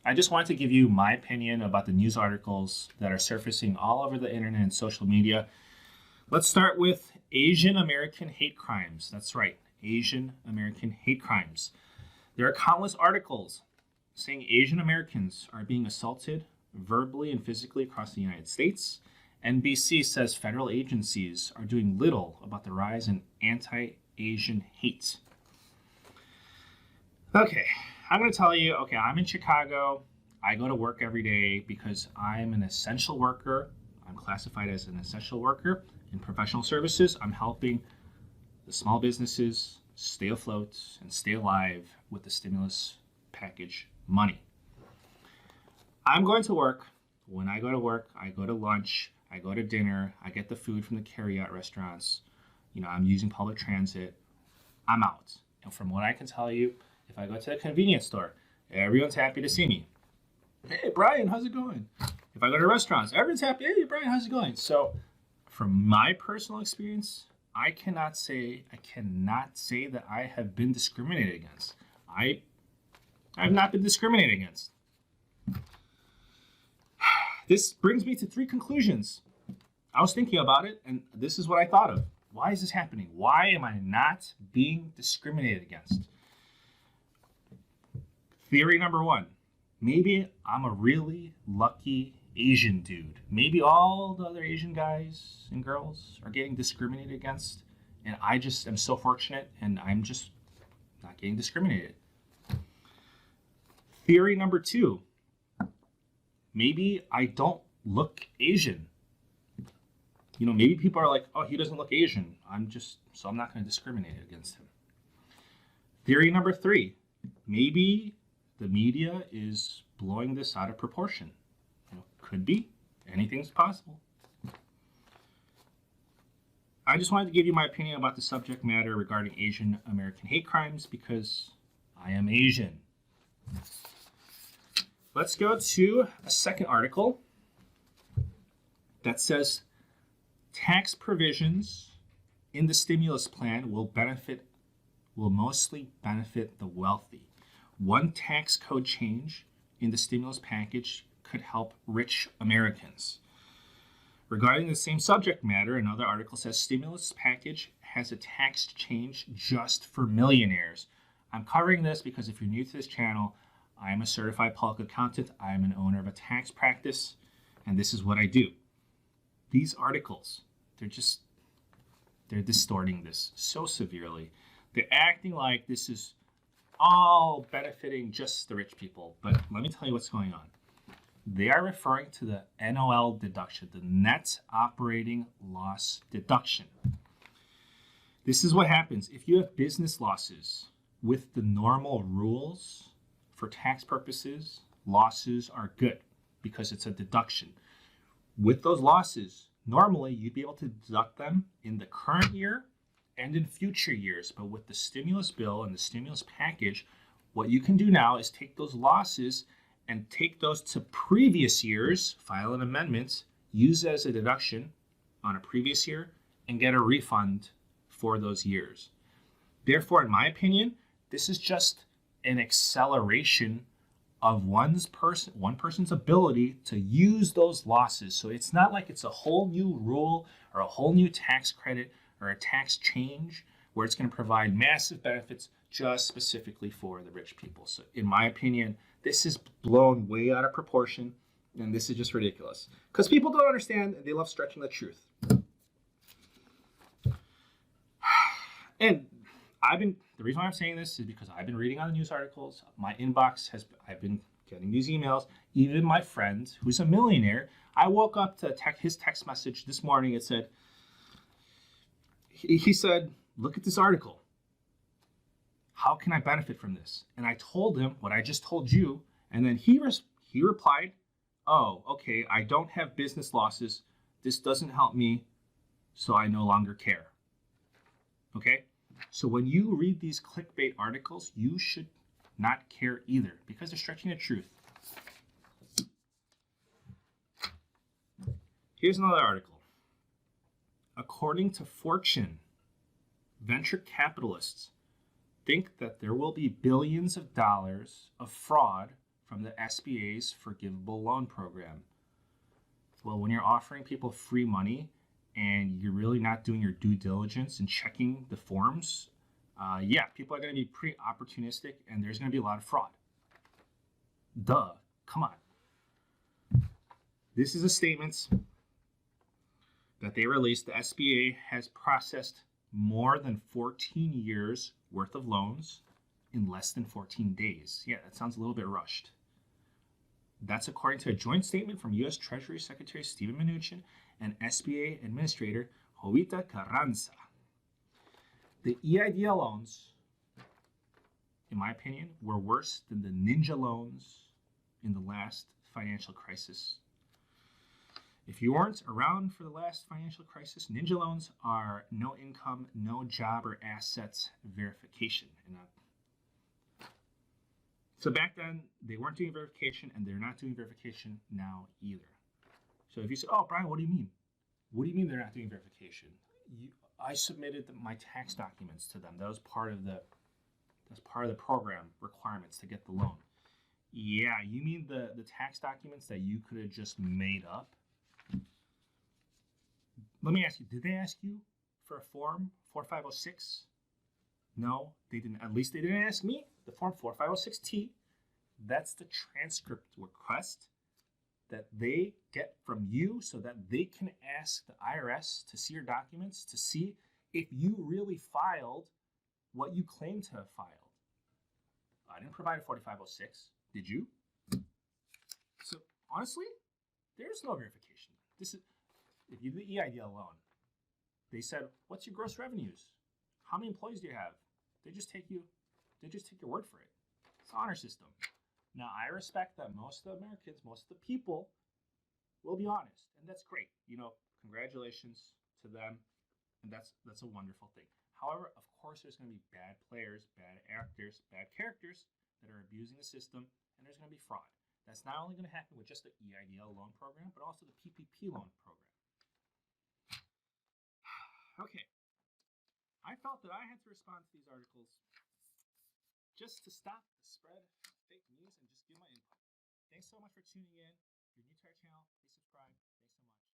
I just wanted to give you my opinion about the news articles that are surfacing all over the internet and social media. Let's start with Asian American hate crimes. That's right, Asian American hate crimes. There are countless articles saying Asian Americans are being assaulted verbally and physically across the United States. NBC says federal agencies are doing little about the rise in anti-Asian hate. Okay, I'm going to tell you, I'm in Chicago. I go to work every day because I'm an essential worker. I'm classified as an essential worker in professional services. I'm helping the small businesses stay afloat and stay alive with the stimulus package money. I'm going to work. When I go to work, I go to lunch, I go to dinner, I get the food from the carry-out restaurants. I'm using public transit. I'm out. And from what I can tell you, if I go to a convenience store, everyone's happy to see me. Hey, Brian, how's it going? If I go to restaurants, everyone's happy. Hey, Brian, how's it going? So from my personal experience, I cannot say that I have been discriminated against. I have not been discriminated against. This brings me to 3 conclusions. I was thinking about it, and this is what I thought of. Why is this happening? Why am I not being discriminated against? Theory number 1, maybe I'm a really lucky Asian dude. Maybe all the other Asian guys and girls are getting discriminated against, and I just am so fortunate, and I'm just not getting discriminated. Theory number 2, maybe I don't look Asian. Maybe people are like, oh, he doesn't look Asian. I'm not going to discriminate against him. Theory number 3, maybe the media is blowing this out of proportion. Could be. Anything's possible. I just wanted to give you my opinion about the subject matter regarding Asian American hate crimes because I am Asian. Let's go to a second article that says tax provisions in the stimulus plan will mostly benefit the wealthy. One tax code change in the stimulus package could help rich Americans. Regarding the same subject matter, another article says stimulus package has a tax change just for millionaires. I'm covering this because if you're new to this channel, I am a certified public accountant. I am an owner of a tax practice, and this is what I do. These articles, they're distorting this so severely. They're acting like this is all benefiting just the rich people. But let me tell you what's going on. They are referring to the NOL deduction, the net operating loss deduction. This is what happens if you have business losses with the normal rules. For tax purposes, losses are good because it's a deduction. With those losses, normally you'd be able to deduct them in the current year and in future years. But with the stimulus bill and the stimulus package, what you can do now is take those losses and take those to previous years, file an amendment, use it as a deduction on a previous year, and get a refund for those years. Therefore, in my opinion, this is just an acceleration of one person's ability to use those losses. So it's not like it's a whole new rule or a whole new tax credit or a tax change where it's going to provide massive benefits just specifically for the rich people. So in my opinion, this is blown way out of proportion, and this is just ridiculous. Because people don't understand, they love stretching the truth. And the reason why I'm saying this is because I've been reading on the news articles. My inbox I've been getting these emails. Even my friend, who's a millionaire, I woke up to his text message this morning. It said, he said, look at this article. How can I benefit from this? And I told him what I just told you. And then he replied, oh, okay, I don't have business losses. This doesn't help me, so I no longer care. Okay? So when you read these clickbait articles, you should not care either because they're stretching the truth. Here's another article. According to Fortune, venture capitalists think that there will be billions of dollars of fraud from the SBA's forgivable loan program? Well, when you're offering people free money and you're really not doing your due diligence and checking the forms, yeah, people are going to be pretty opportunistic and there's going to be a lot of fraud. Duh, come on. This is a statement that they released. The SBA has processed more than 14 years worth of loans in less than 14 days. Yeah, that sounds a little bit rushed. That's according to a joint statement from U.S. Treasury Secretary Steven Mnuchin and SBA Administrator Jovita Carranza. The EIDL loans, in my opinion, were worse than the ninja loans in the last financial crisis. If you weren't around for the last financial crisis, ninja loans are no income, no job or assets verification. So back then, they weren't doing verification, and they're not doing verification now either. So if you say, oh, Brian, what do you mean? What do you mean they're not doing verification? I submitted my tax documents to them. That was part of the program requirements to get the loan. Yeah, you mean the tax documents that you could have just made up? Let me ask you, did they ask you for a form 4506? No, they didn't. At least they didn't ask me. The form 4506T, that's the transcript request that they get from you so that they can ask the IRS to see your documents to see if you really filed what you claim to have filed. I didn't provide a 4506. Did you? So honestly, there's no verification. This is, if you do the EIDL loan, they said, what's your gross revenues? How many employees do you have? They just take your word for it. It's an honor system. Now, I respect that most of the Americans, most of the people will be honest, and that's great. Congratulations to them, and that's a wonderful thing. However, of course, there's going to be bad players, bad actors, bad characters that are abusing the system, and there's going to be fraud. That's not only going to happen with just the EIDL loan program, but also the PPP loan program. Okay. I felt that I had to respond to these articles just to stop the spread of fake news and just give my input. Thanks so much for tuning in. If you're new to our channel, please subscribe. Thanks so much.